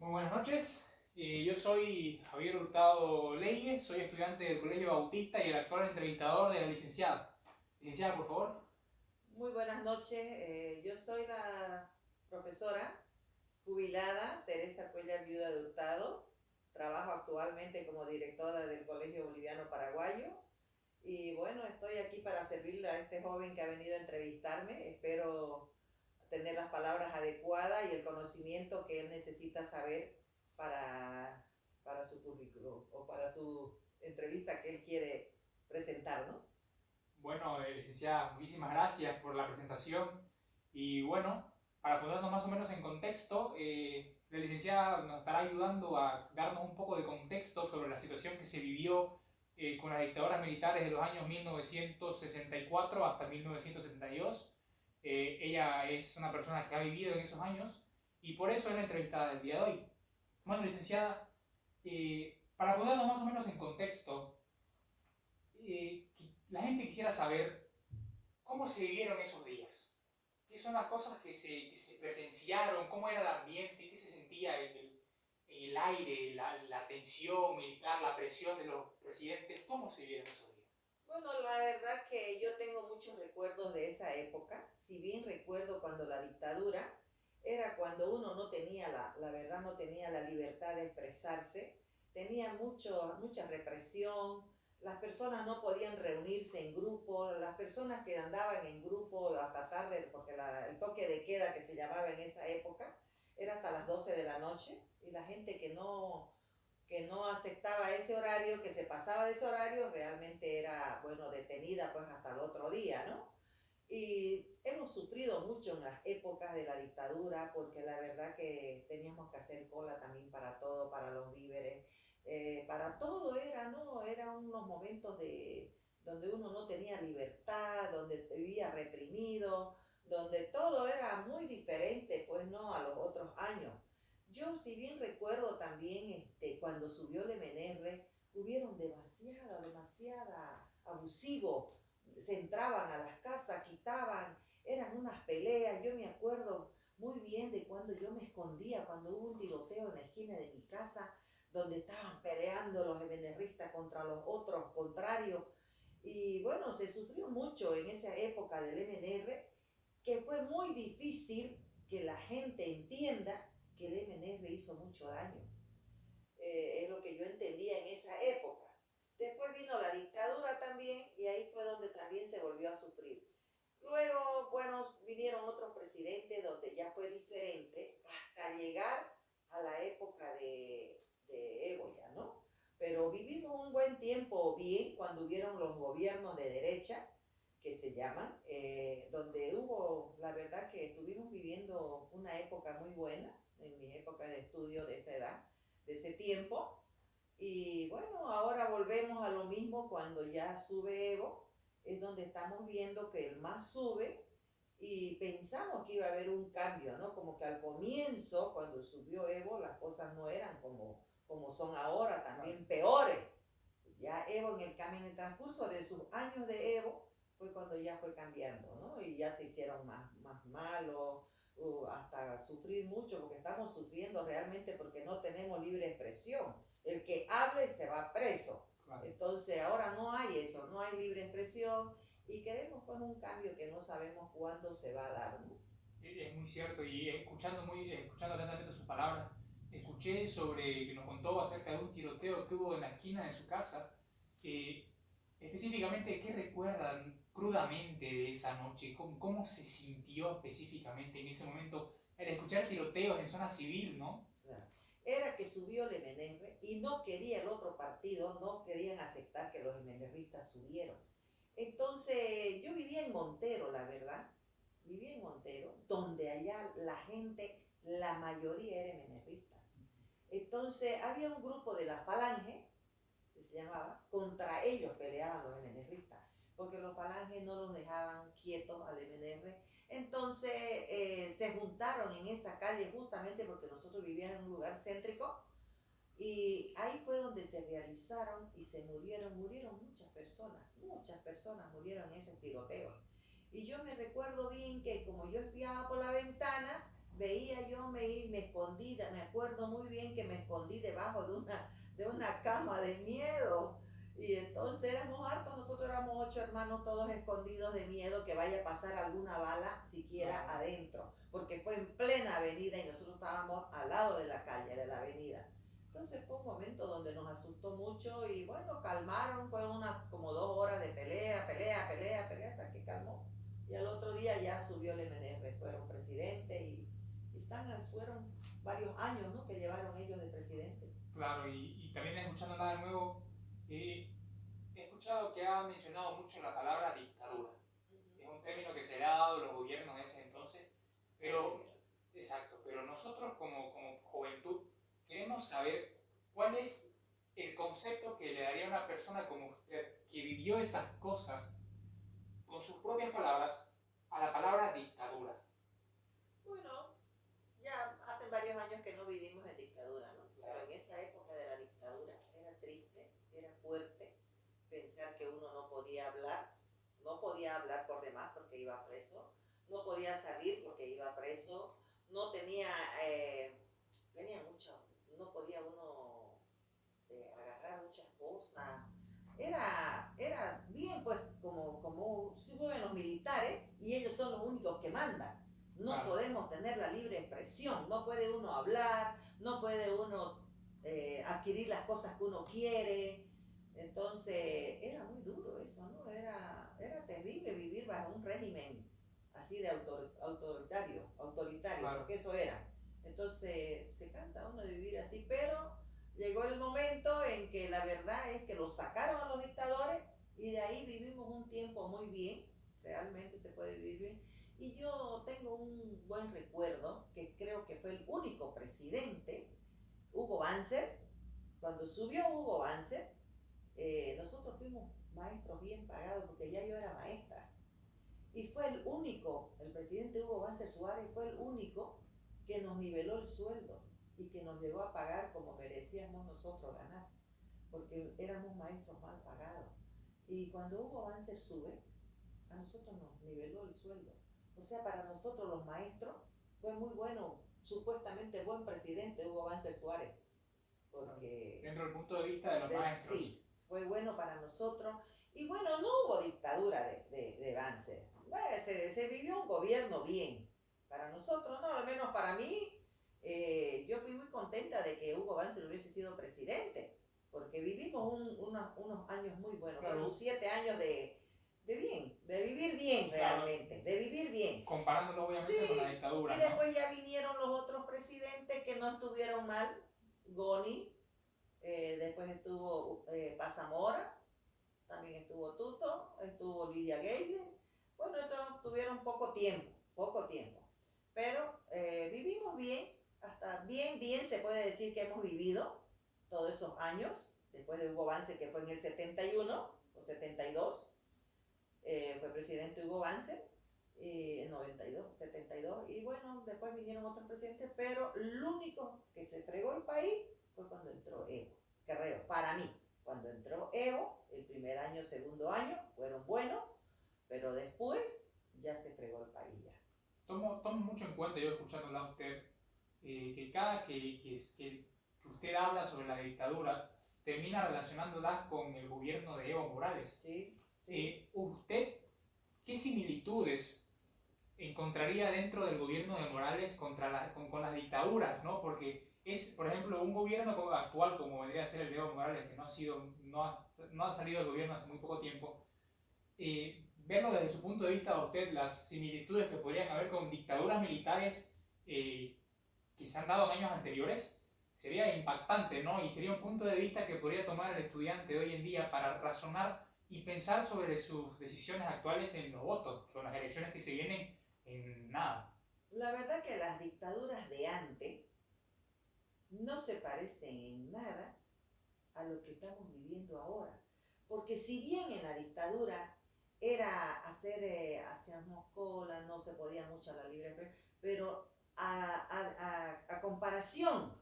Muy buenas noches. Yo soy Javier Hurtado Leyes, soy estudiante del Colegio Bautista y el actual entrevistador de la licenciada. Licenciada, por favor. Muy buenas noches, yo soy la profesora jubilada Teresa Cuellar Viuda de Hurtado. Trabajo actualmente como directora del Colegio Boliviano Paraguayo y bueno, estoy aquí para servirle a este joven que ha venido a entrevistarme. Espero tener las palabras adecuadas y el conocimiento que él necesita saber para, para su currículum o para su entrevista que él quiere presentar, ¿no? Bueno, licenciada, muchísimas gracias por la presentación. Y bueno, para ponernos más o menos en contexto, la licenciada nos estará ayudando a darnos un poco de contexto sobre la situación que se vivió con las dictaduras militares de los años 1964 hasta 1972. Ella es una persona que ha vivido en esos años y por eso es la entrevistada del día de hoy. Bueno, licenciada, para ponernos más o menos en contexto, la gente quisiera saber cómo se vivieron esos días. ¿Qué son las cosas que se presenciaron? ¿Cómo era el ambiente? ¿Qué se sentía en el aire? La tensión militar, la presión de los presidentes. ¿Cómo se vivieron esos días? Bueno, la verdad que yo tengo muchos recuerdos de esa época. Si bien recuerdo cuando la dictadura era cuando uno no tenía la verdad, no tenía la libertad de expresarse, tenía mucha represión, las personas no podían reunirse en grupo, las personas que andaban en grupo hasta tarde, porque el toque de queda que se llamaba en esa época era hasta las 12 de la noche, y la gente que no aceptaba ese horario, que se pasaba de ese horario, realmente era, bueno, detenida pues hasta el otro día, ¿no? Y hemos sufrido mucho en las épocas de la dictadura porque la verdad que teníamos que hacer cola también para todo, para los víveres, para todo era, ¿no? Eran unos momentos donde uno no tenía libertad, donde vivía reprimido, donde todo era muy diferente, pues, ¿no? A los otros años. Yo, si bien recuerdo también cuando subió el MNR, hubieron demasiada abusivo, se entraban a las casas, quitaban, eran unas peleas. Yo me acuerdo muy bien de cuando yo me escondía, cuando hubo un tiroteo en la esquina de mi casa, donde estaban peleando los MNRistas contra los otros contrarios. Y bueno, se sufrió mucho en esa época del MNR, que fue muy difícil que la gente entienda que el MNR hizo mucho daño. Es lo que yo entendía en esa época. Después vino la dictadura también y ahí fue donde también se volvió a sufrir. Luego, bueno, vinieron otros presidentes donde ya fue diferente hasta llegar a la época de Evo ya, ¿no? Pero vivimos un buen tiempo bien cuando hubieron los gobiernos de derecha, que se llaman, donde hubo, la verdad que estuvimos viviendo una época muy buena, en mi época de estudio de esa edad, de ese tiempo. Y bueno, ahora volvemos a lo mismo cuando ya sube Evo, es donde estamos viendo que el MAS sube y pensamos que iba a haber un cambio, ¿no? Como que al comienzo, cuando subió Evo, las cosas no eran como son ahora, también peores. Ya Evo en el transcurso de sus años de Evo fue cuando ya fue cambiando, ¿no? Y ya se hicieron más malos, hasta sufrir mucho, porque estamos sufriendo realmente porque no tenemos libre expresión. El que hable se va preso. Claro. Entonces ahora no hay eso, no hay libre expresión y queremos pues un cambio que no sabemos cuándo se va a dar, ¿no? Es muy cierto y escuchando atentamente sus palabras, escuché sobre que nos contó acerca de un tiroteo que hubo en la esquina de su casa. Eh, Específicamente, ¿qué recuerdan crudamente de esa noche? ¿Cómo se sintió específicamente en ese momento al escuchar tiroteos en zona civil, no? Era que subió el MNR y no quería el otro partido, no querían aceptar que los MNRistas subieron. Entonces yo vivía en Montero, la verdad, vivía en Montero, donde allá la gente, la mayoría era MNRista. Entonces había un grupo de la Falange, que se llamaba, contra ellos peleaban los MNRistas, porque los Falanges no los dejaban quietos al MNR. Entonces se juntaron en esa calle justamente porque nosotros vivíamos en un lugar céntrico y ahí fue donde se realizaron y murieron muchas personas murieron en ese tiroteo. Y yo me recuerdo bien que como yo espiaba por la ventana, veía yo, me escondí, me acuerdo muy bien que me escondí debajo de una cama de miedo. Y entonces éramos hartos, nosotros éramos 8 hermanos todos escondidos de miedo que vaya a pasar alguna bala siquiera Claro. adentro, porque fue en plena avenida y nosotros estábamos al lado de la calle, de la avenida. Entonces fue un momento donde nos asustó mucho y bueno, calmaron, fue como 2 horas de pelea, pelea, pelea, pelea, hasta que calmó. Y al otro día ya subió el MNR, fueron presidente fueron varios años, ¿no?, que llevaron ellos de presidente. Claro, y también escuchando nada nuevo, eh, he escuchado que ha mencionado mucho la palabra dictadura. Es un término que se le ha dado a los gobiernos de ese entonces, pero, exacto, pero nosotros como juventud queremos saber cuál es el concepto que le daría a una persona como usted, que vivió esas cosas, con sus propias palabras, a la palabra dictadura. Bueno, ya hace varios años que no vivimos en dictadura, ¿no? Claro. Pero en esa época de la dictadura era triste, era fuerte pensar que uno no podía hablar por demás porque iba preso, no podía salir porque iba preso, no tenía, tenía mucho, no podía uno agarrar muchas cosas. Era bien, pues, como si fueran los militares y ellos son los únicos que mandan. No Claro. podemos tener la libre expresión, no puede uno hablar, no puede uno adquirir las cosas que uno quiere. Entonces, era muy duro eso, ¿no? Era terrible vivir bajo un régimen así de autoritario, Claro. porque eso era. Entonces, se cansa uno de vivir así, pero llegó el momento en que la verdad es que los sacaron a los dictadores y de ahí vivimos un tiempo muy bien, realmente se puede vivir bien. Y yo tengo un buen recuerdo, que creo que fue el único presidente, Hugo Banzer. Cuando subió Hugo Banzer, nosotros fuimos maestros bien pagados porque ya yo era maestra. Y fue el presidente Hugo Banzer Suárez fue el único que nos niveló el sueldo y que nos llegó a pagar como merecíamos nosotros ganar, porque éramos maestros mal pagados. Y cuando Hugo Banzer sube, a nosotros nos niveló el sueldo. O sea, para nosotros los maestros fue muy bueno, supuestamente buen presidente Hugo Banzer Suárez, porque dentro del punto de vista de los maestros. Sí, fue bueno para nosotros. Y bueno, no hubo dictadura de Banzer. Se vivió un gobierno bien. Para nosotros, no, al menos para mí, yo fui muy contenta de que Hugo Banzer hubiese sido presidente, porque vivimos unos años muy buenos. Claro. Fueron 7 años de bien, de vivir bien realmente, claro, de vivir bien. Comparándolo obviamente Sí, con la dictadura, y después ya vinieron los otros presidentes que no estuvieron mal. Goni, después estuvo Paz Zamora, también estuvo Tuto, estuvo Lidia Geide. Bueno, estos tuvieron poco tiempo, pero vivimos bien, hasta bien se puede decir que hemos vivido todos esos años, después de Hugo Banzer, que fue en el 71 o 72, fue presidente Hugo Banzer, en 92, 72, y bueno, después vinieron otros presidentes, pero el único que se fregó el país fue cuando entró Evo, creo, para mí. Cuando entró Evo, el primer año, segundo año, fueron buenos, pero después ya se fregó el país ya. Tomo mucho en cuenta, yo escuchándola a usted, que cada que usted habla sobre la dictadura, termina relacionándolas con el gobierno de Evo Morales. Sí. ¿Usted qué similitudes encontraría dentro del gobierno de Morales con las dictaduras, ¿no? Porque es, por ejemplo, un gobierno actual como vendría a ser el de Evo Morales, que no ha salido del gobierno hace muy poco tiempo, verlo desde su punto de vista, usted, las similitudes que podrían haber con dictaduras militares que se han dado en años anteriores, sería impactante, ¿no? Y sería un punto de vista que podría tomar el estudiante hoy en día para razonar y pensar sobre sus decisiones actuales en los votos, con las elecciones que se vienen en nada. La verdad que las dictaduras de antes no se parecen en nada a lo que estamos viviendo ahora. Porque si bien en la dictadura era hacíamos cola, no se podía mucho a la libre, pero a comparación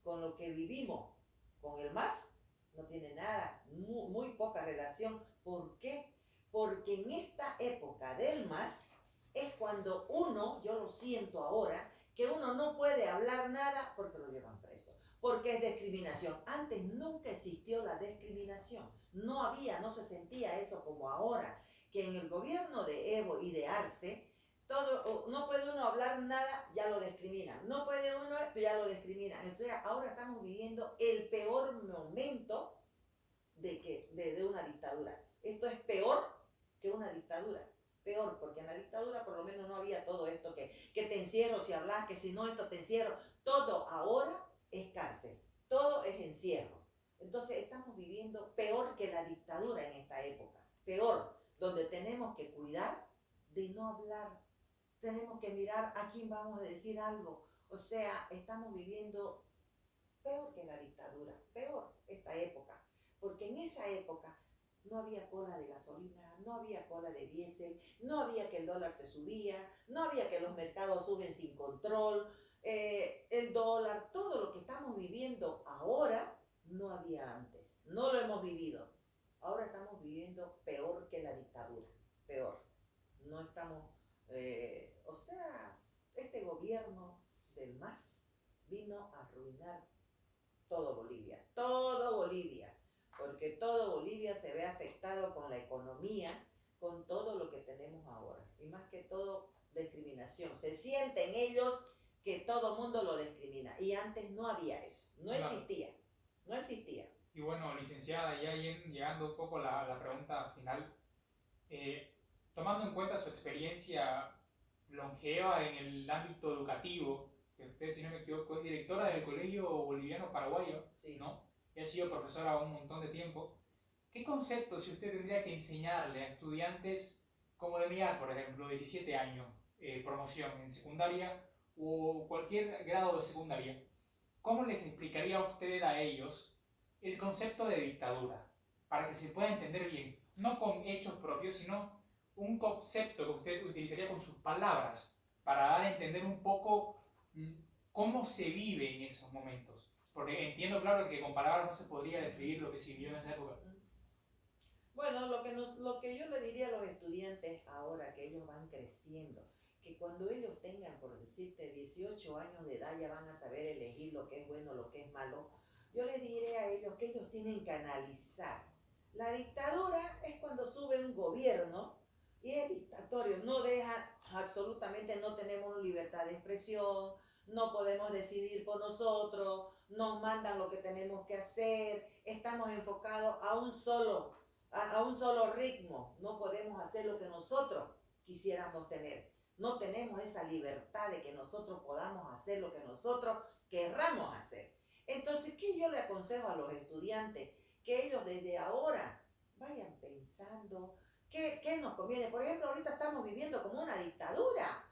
con lo que vivimos con el MAS, no tiene nada, muy poca relación. ¿Por qué? Porque en esta época del MAS es cuando uno, yo lo siento ahora, que uno no puede hablar nada porque lo llevan preso, porque es discriminación. Antes nunca existió la discriminación, no había, no se sentía eso como ahora, que en el gobierno de Evo y de Arce, todo, no puede uno hablar nada, ya lo discriminan, no puede uno, ya lo discriminan. Entonces ahora estamos viviendo el peor momento de una dictadura. Esto es peor que una dictadura. Peor, porque en la dictadura por lo menos no había todo esto que te encierro si hablas, que si no esto te encierro. Todo ahora es cárcel, todo es encierro. Entonces estamos viviendo peor que la dictadura en esta época. Peor, donde tenemos que cuidar de no hablar. Tenemos que mirar a quién vamos a decir algo. O sea, estamos viviendo peor que la dictadura, peor esta época. Porque en esa época no había cola de gasolina, no había cola de diésel, no había que el dólar se subía, no había que los mercados suben sin control, el dólar, todo lo que estamos viviendo ahora no había antes, no lo hemos vivido. Ahora estamos viviendo peor que la dictadura, peor. No estamos, o sea, este gobierno del MAS vino a arruinar todo Bolivia, porque todo Bolivia se ve afectado con la economía, con todo lo que tenemos ahora, y más que todo discriminación. Se sienten ellos que todo mundo lo discrimina, y antes no había eso, no existía, no existía. Y bueno, licenciada, ya llegando un poco a la pregunta final, tomando en cuenta su experiencia longeva en el ámbito educativo, que usted, si no me equivoco, es directora del Colegio Boliviano Paraguayo, Sí. ¿no? Y ha sido profesora un montón de tiempo. ¿Qué conceptos si usted tendría que enseñarle a estudiantes como de mi edad, por ejemplo, 17 años, promoción en secundaria o cualquier grado de secundaria? ¿Cómo les explicaría a usted a ellos el concepto de dictadura? Para que se pueda entender bien, no con hechos propios, sino un concepto que usted utilizaría con sus palabras para dar a entender un poco cómo se vive en esos momentos. Porque entiendo, claro, que con palabras no se podría describir lo que se vivió en esa época. Bueno, lo que yo le diría a los estudiantes ahora que ellos van creciendo, que cuando ellos tengan, por decirte, 18 años de edad, ya van a saber elegir lo que es bueno, lo que es malo. Yo les diré a ellos que ellos tienen que analizar. La dictadura es cuando sube un gobierno y es dictatorio, no deja, absolutamente no tenemos libertad de expresión, no podemos decidir por nosotros, nos mandan lo que tenemos que hacer, estamos enfocados a un solo ritmo, no podemos hacer lo que nosotros quisiéramos tener. No tenemos esa libertad de que nosotros podamos hacer lo que nosotros querramos hacer. Entonces, ¿qué yo le aconsejo a los estudiantes? Que ellos desde ahora vayan pensando qué nos conviene. Por ejemplo, ahorita estamos viviendo como una dictadura.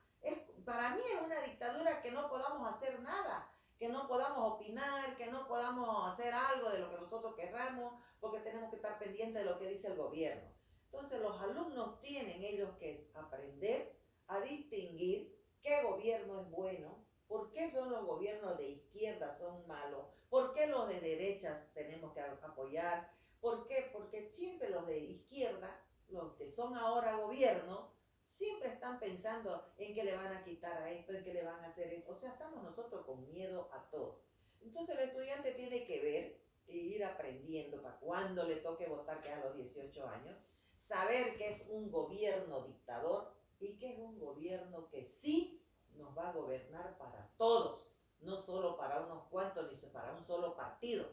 Para mí es una dictadura que no podamos hacer nada, que no podamos opinar, que no podamos hacer algo de lo que nosotros querramos, porque tenemos que estar pendientes de lo que dice el gobierno. Entonces los alumnos tienen ellos que aprender a distinguir qué gobierno es bueno, por qué son los gobiernos de izquierda son malos, por qué los de derechas tenemos que apoyar, por qué, porque siempre los de izquierda, los que son ahora gobierno, siempre están pensando en que le van a quitar a esto, en que le van a hacer esto. O sea, estamos nosotros con miedo a todo. Entonces el estudiante tiene que ver e ir aprendiendo para cuando le toque votar, que es a los 18 años, saber que es un gobierno dictador y que es un gobierno que sí nos va a gobernar para todos, no solo para unos cuantos ni para un solo partido.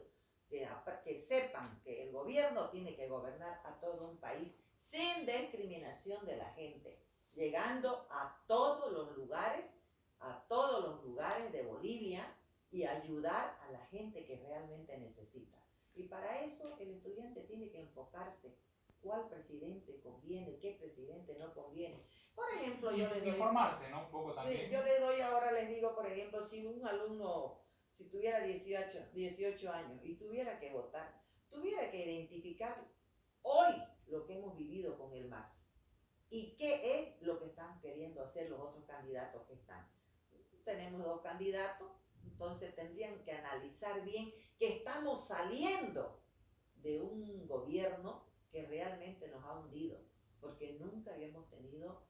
Que sepan que el gobierno tiene que gobernar a todo un país sin discriminación de la gente, llegando a todos los lugares de Bolivia y ayudar a la gente que realmente necesita. Y para eso el estudiante tiene que enfocarse cuál presidente conviene, qué presidente no conviene. Por ejemplo, yo les doy... Informarse, ¿no? Un poco también. Sí, yo les doy ahora, les digo, por ejemplo, si un alumno, si tuviera 18 años y tuviera que votar, tuviera que identificar hoy lo que hemos vivido con el MAS y qué es lo que están queriendo hacer los otros candidatos que están. Tenemos 2 candidatos, entonces tendrían que analizar bien que estamos saliendo de un gobierno que realmente nos ha hundido, porque nunca habíamos tenido,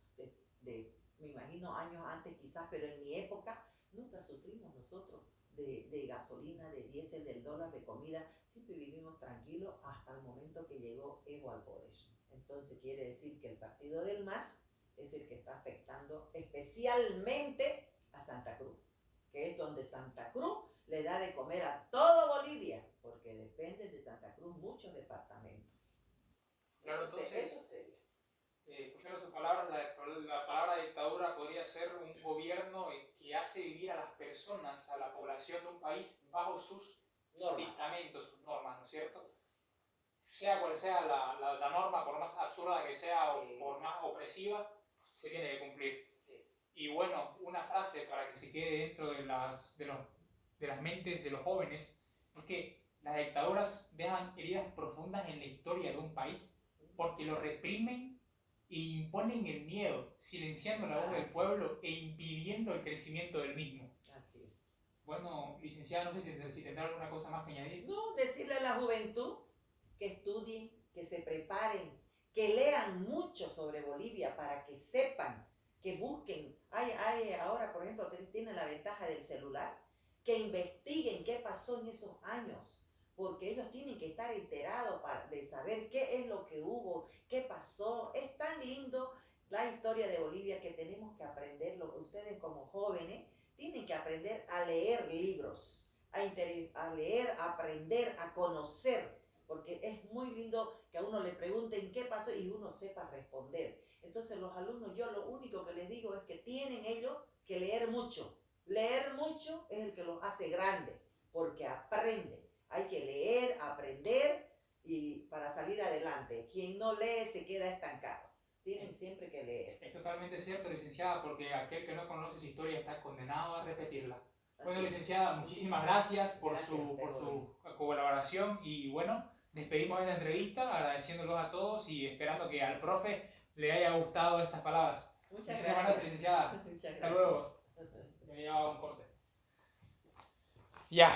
me imagino años antes quizás, pero en mi época Nunca sufrimos nosotros de gasolina, de diésel, del dólar, de comida. Siempre vivimos tranquilos hasta el momento que llegó Evo al poder. Entonces quiere decir que el partido del MAS es el que está afectando especialmente a Santa Cruz, que es donde Santa Cruz le da de comer a toda Bolivia, porque dependen de Santa Cruz muchos departamentos. Claro, eso entonces, sería. escuchando sus palabras, la palabra dictadura podría ser un gobierno que hace vivir a las personas, a la población de un país, bajo sus dictamentos, sus normas, ¿no es cierto? Sea cual sea la norma, por más absurda que sea o por más opresiva, se tiene que cumplir. Sí. Y bueno, una frase para que se quede dentro de las mentes de los jóvenes es que las dictaduras dejan heridas profundas en la historia de un país porque lo reprimen e imponen el miedo, silenciando la voz del pueblo e impidiendo el crecimiento del mismo. Así es. Bueno, licenciada, no sé si tendrá alguna cosa más que añadir. No, decirle a la juventud que estudien, que se preparen, que lean mucho sobre Bolivia para que sepan, que busquen. Ahora, por ejemplo, tienen la ventaja del celular, que investiguen qué pasó en esos años, porque ellos tienen que estar enterados de saber qué es lo que hubo, qué pasó. Es tan lindo la historia de Bolivia que tenemos que aprenderlo. Ustedes como jóvenes tienen que aprender a leer libros, a leer, a aprender, a conocer, porque es muy lindo que a uno le pregunten qué pasó y uno sepa responder. Entonces los alumnos, yo lo único que les digo es que tienen ellos que leer mucho. Leer mucho es el que los hace grandes, porque aprenden. Hay que leer, aprender y para salir adelante. Quien no lee se queda estancado. Tienen siempre que leer. Es totalmente cierto, licenciada, porque aquel que no conoce su historia está condenado a repetirla. Bueno, licenciada, muchísimas gracias por su colaboración y bueno, despedimos esta entrevista agradeciéndolos a todos y esperando que al profe le haya gustado estas palabras. Muchas gracias, licenciada. Muchas gracias. Hasta luego. Me llevaba un corte. Ya.